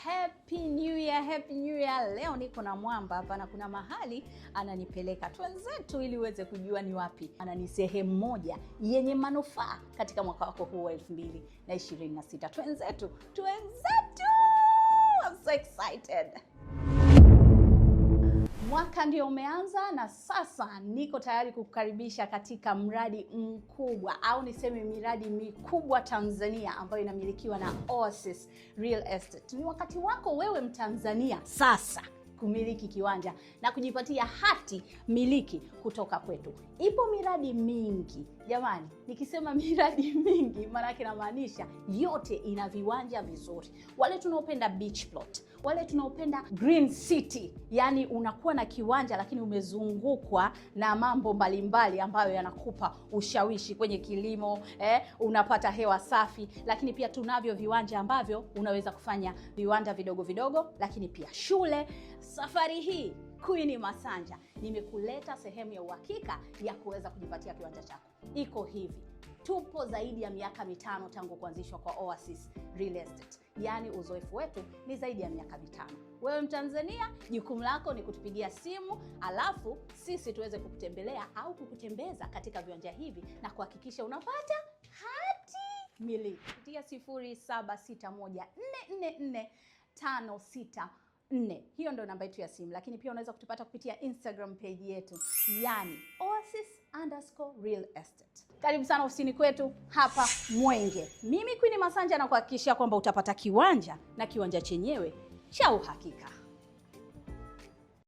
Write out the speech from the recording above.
Happy New Year, Happy New Year. Leo niko na mwamba hapa na kuna mahali ananipeleka twenzetu ili uweze kujua ni wapi. Ni sehemu moja yenye manufaa katika mwaka wako huu wa 2026. Twenzetu. I'm so excited. Mwaka ndio umeanza na sasa niko tayari kukukaribisha katika mradi mkubwa au niseme miradi mikubwa Tanzania ambayo inamilikiwa na Oasis Real Estate. Ni wakati wako wewe Mtanzania sasa kumiliki kiwanja na kujipatia hati miliki kutoka kwetu. Ipo miradi mingi. Jamani, nikisema miradi mingi maana yake inamaanisha yote ina viwanja vizuri. Wale tunaopenda beach plot, wale tunaopenda green city, yani unakuwa na kiwanja lakini umezungukwa na mambo mbalimbali ambayo yanakupa ushawishi kwenye kilimo, unapata hewa safi, lakini pia tunavyo viwanja ambavyo unaweza kufanya viwanda vidogo vidogo, lakini pia shule. Safari hii Queen Masanja nimekuleta sehemu ya uhakika ya kuweza kujipatia kiwanja chako. Iko hivi. Tupo zaidi ya miaka 5 tangu kuanzishwa kwa Oasis Real Estate. Yaani uzoefu wetu ni zaidi ya miaka 5. Wewe Mtanzania, jukumu lako ni kutupigia simu, alafu sisi tuweze kukutembelea au kukutembeza katika viwanja hivi na kuhakikisha unapata hati miliki. Kupitia 0761444564. Hiyo ndio namba yetu ya simu, lakini pia unaweza kutupata kupitia Instagram page yetu, yani Oasis_Real Estate. Karibu sana ofisini kwetu hapa Mwenge. Mimi Queen Masanja na kuhakikishia kwamba utapata kiwanja na kiwanja chenyewe cha uhakika.